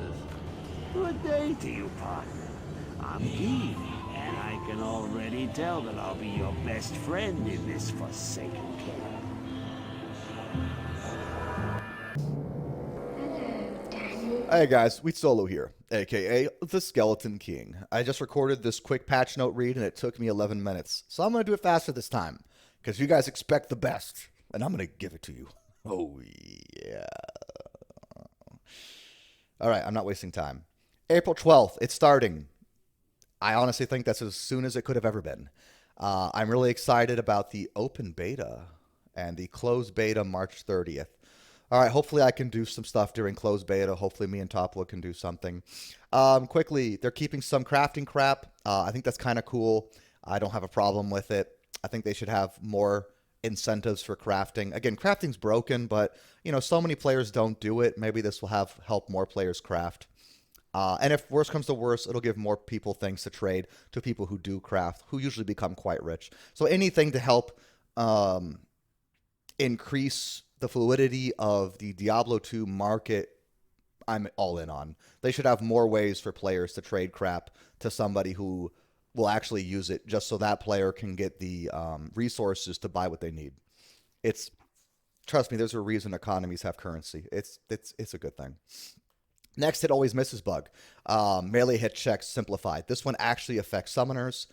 resources. Good day to you, partner. I'm Kei, and I can already tell that I'll be your best friend in this forsaken kingdom. Hey guys, we Solo here, aka the Skeleton King. I just recorded this quick patch note read and it took me 11 minutes, so I'm gonna do it faster this time, because you guys expect the best, and I'm gonna give it to you. Oh yeah. Alright, I'm not wasting time. April 12th, it's starting. I honestly think that's as soon as it could have ever been. I'm really excited about the open beta and the closed beta March 30th. All right, hopefully I can do some stuff during closed beta. Hopefully me and Topwood can do something. Quickly, they're keeping some crafting crap. I think that's kind of cool. I don't have a problem with it. I think they should have more incentives for crafting. Again, crafting's broken, but so many players don't do it. Maybe this will help more players craft. And if worse comes to worse, it'll give more people things to trade to people who do craft, who usually become quite rich. So anything to help increase the fluidity of the Diablo 2 market, I'm all in on. They should have more ways for players to trade crap to somebody who will actually use it, just so that player can get the resources to buy what they need. Trust me, there's a reason economies have currency. It's a good thing. Next, it always misses bug. Melee hit checks simplified. This one actually affects summoners.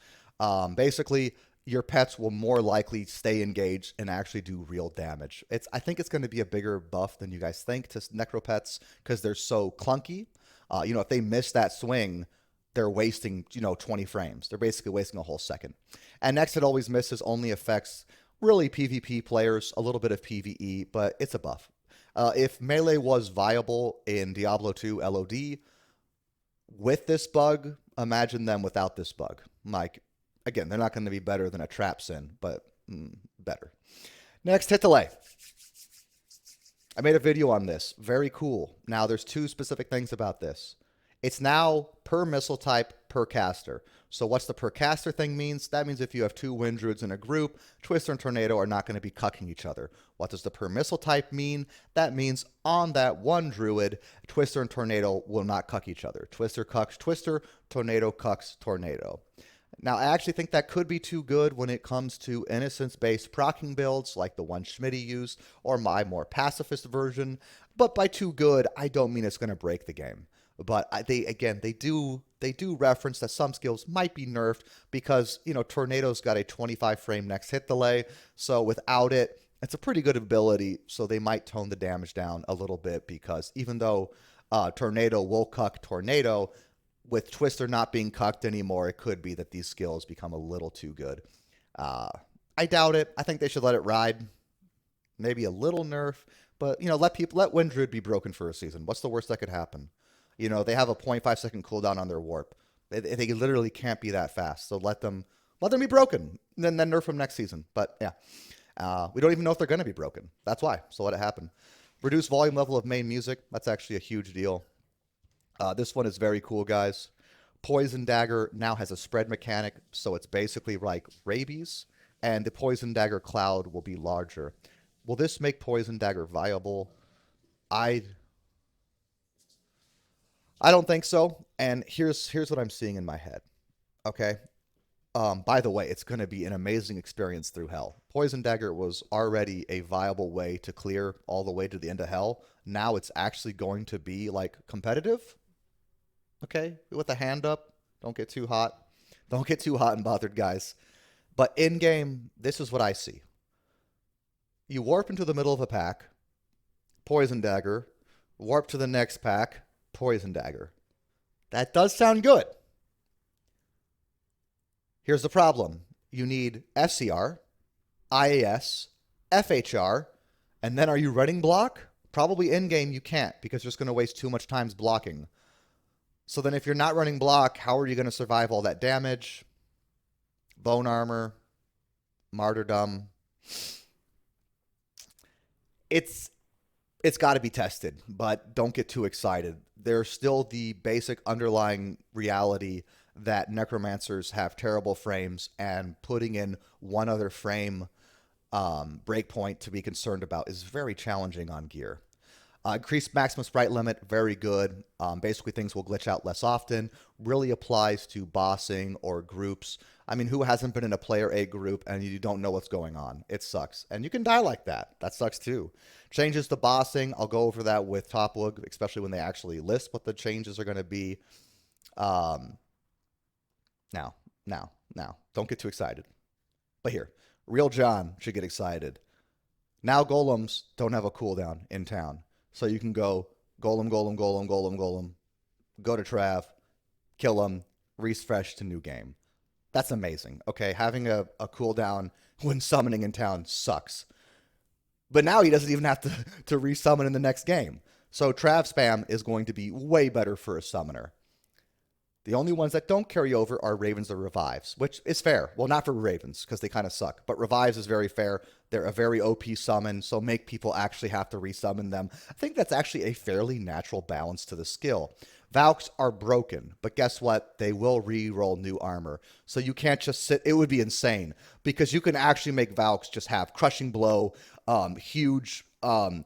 Basically, your pets will more likely stay engaged and actually do real damage. I think it's going to be a bigger buff than you guys think to necro pets because they're so clunky. If they miss that swing, they're wasting 20 frames. They're basically wasting a whole second. And next, it always misses only affects really PvP players, a little bit of PvE, but it's a buff. If melee was viable in Diablo 2 LOD with this bug, imagine them without this bug. Again, they're not going to be better than a trap sin, but better. Next, hit delay. I made a video on this. Very cool. Now, there's two specific things about this. It's now per missile type, per caster. So what's the per caster thing means? That means if you have two wind druids in a group, Twister and Tornado are not going to be cucking each other. What does the per missile type mean? That means on that one druid, Twister and Tornado will not cuck each other. Twister cucks Twister, Tornado cucks Tornado. Now, I actually think that could be too good when it comes to innocence-based proccing builds like the one Schmitty used or my more pacifist version. But by too good, I don't mean it's going to break the game. But they do reference that some skills might be nerfed because, Tornado's got a 25 frame next hit delay. So without it, it's a pretty good ability. So they might tone the damage down a little bit because even though Tornado will cuck Tornado, with Twister not being cucked anymore, it could be that these skills become a little too good. I doubt it. I think they should let it ride. Maybe a little nerf, but let Wind Druid be broken for a season. What's the worst that could happen? They have a 0.5 second cooldown on their warp. They literally can't be that fast. So let them be broken. Then nerf them next season. But yeah, we don't even know if they're going to be broken. That's why. So let it happen. Reduce volume level of main music. That's actually a huge deal. This one is very cool, guys. Poison Dagger now has a spread mechanic, so it's basically like rabies, and the Poison Dagger cloud will be larger. Will this make Poison Dagger viable? I don't think so, and here's what I'm seeing in my head. Okay? By the way, it's going to be an amazing experience through hell. Poison Dagger was already a viable way to clear all the way to the end of hell. Now it's actually going to be competitive. Okay, with a hand up. Don't get too hot. Don't get too hot and bothered, guys. But in-game, this is what I see. You warp into the middle of a pack, Poison Dagger, warp to the next pack, Poison Dagger. That does sound good. Here's the problem. You need SCR, IAS, FHR, and then are you running block? Probably in-game you can't because you're just going to waste too much time blocking. So then if you're not running block, how are you going to survive all that damage? Bone armor, martyrdom. It's got to be tested, but don't get too excited. There's still the basic underlying reality that necromancers have terrible frames, and putting in one other frame breakpoint to be concerned about is very challenging on gear. Increased maximum sprite limit, very good. Basically, things will glitch out less often. Really applies to bossing or groups. I mean, who hasn't been in a player A group and you don't know what's going on? It sucks. And you can die like that. That sucks too. Changes to bossing. I'll go over that with Topwood, especially when they actually list what the changes are going to be. Now. Don't get too excited. But here, Real John should get excited. Now golems don't have a cooldown in town. So you can go golem, go to Trav, kill him, refresh to new game. That's amazing. Okay, having a cooldown when summoning in town sucks. But now he doesn't even have to resummon in the next game. So Trav spam is going to be way better for a summoner. The only ones that don't carry over are Ravens or Revives, which is fair. Well, not for Ravens, because they kind of suck. But Revives is very fair. They're a very OP summon, so make people actually have to resummon them. I think that's actually a fairly natural balance to the skill. Valks are broken, but guess what? They will re-roll new armor. So you can't just sit. It would be insane, because you can actually make Valks just have Crushing Blow, huge, what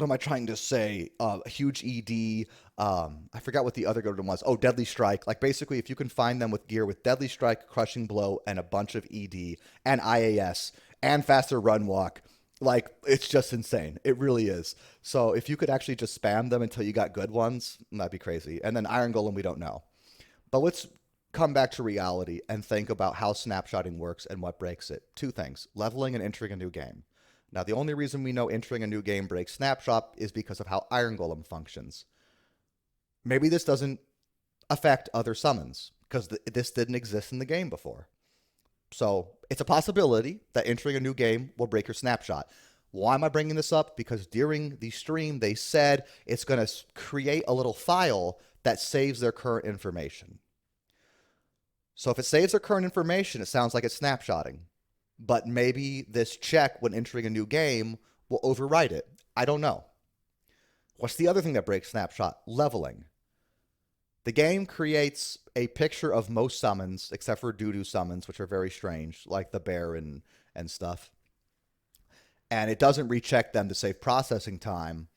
am I trying to say? Huge ED. I forgot what the other good one was. Oh, Deadly Strike. Like, basically, if you can find them with gear with Deadly Strike, Crushing Blow, and a bunch of ED, and IAS, and faster run walk, like, it's just insane. It really is. So if you could actually just spam them until you got good ones, that'd be crazy. And then Iron Golem, we don't know. But let's come back to reality and think about how snapshotting works and what breaks it. Two things: leveling and entering a new game. Now, the only reason we know entering a new game breaks snapshot is because of how Iron Golem functions. Maybe this doesn't affect other summons, because this didn't exist in the game before. So it's a possibility that entering a new game will break your snapshot. Why am I bringing this up? Because during the stream, they said it's going to create a little file that saves their current information. So if it saves their current information, it sounds like it's snapshotting. But maybe this check when entering a new game will overwrite it. I don't know. What's the other thing that breaks snapshot? Leveling. The game creates a picture of most summons, except for doo-doo summons, which are very strange, like the bear and stuff. And it doesn't recheck them to save processing time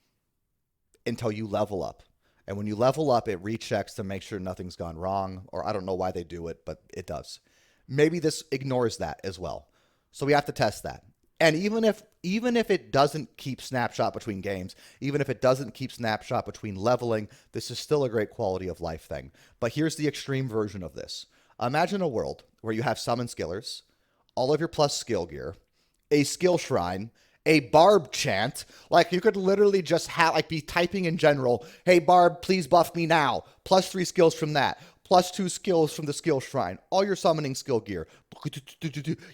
until you level up. And when you level up, it rechecks to make sure nothing's gone wrong, or I don't know why they do it, but it does. Maybe this ignores that as well. So we have to test that. And even if it doesn't keep snapshot between games, even if it doesn't keep snapshot between leveling, this is still a great quality of life thing. But here's the extreme version of this. Imagine a world where you have summon skillers, all of your plus skill gear, a skill shrine, a barb chant. Like, you could literally just be typing in general, hey barb, please buff me now. +3 skills from that. +2 skills from the skill shrine. All your summoning skill gear.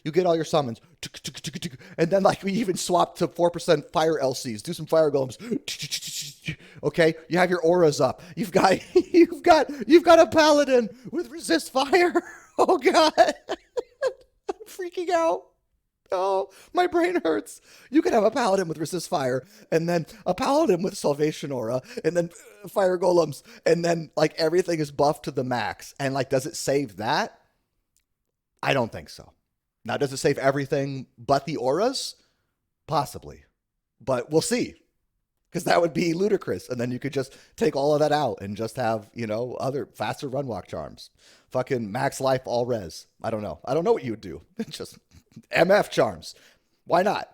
You get all your summons. And then, like, we even swap to 4% fire LCs. Do some fire golems. Okay, you have your auras up. You've got a paladin with resist fire. Oh god, I'm freaking out. Oh, my brain hurts. You could have a paladin with resist fire, and then a paladin with salvation aura, and then fire golems, and then, like, everything is buffed to the max. And, like, does it save that? I don't think so. Now, does it save everything but the auras? Possibly. But we'll see. Because that would be ludicrous. And then you could just take all of that out and just have, other faster run walk charms. Fucking max life all res. I don't know. I don't know what you would do. Just MF charms. Why not?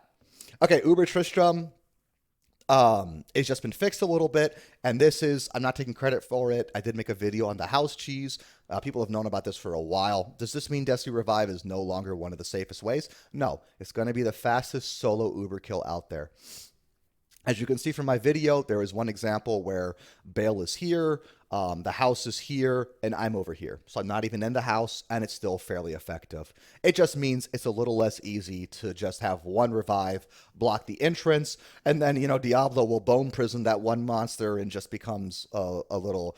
Okay, Uber Tristram. It's just been fixed a little bit, and I'm not taking credit for it. I did make a video on the house cheese. People have known about this for a while. Does this mean Destiny Revive is no longer one of the safest ways? No, it's going to be the fastest solo Uber kill out there. As you can see from my video, there is one example where Bale is here, the house is here, and I'm over here. So I'm not even in the house, and it's still fairly effective. It just means it's a little less easy to just have one revive, block the entrance, and then, Diablo will bone prison that one monster and just becomes a little...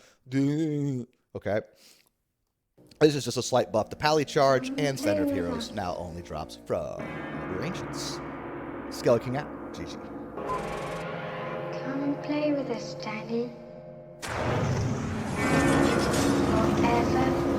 Okay. This is just a slight buff to Pally Charge, and Standard of Heroes now only drops from Uber Ancients. Skeleton out. GG. Come play with us, Daddy. Forever.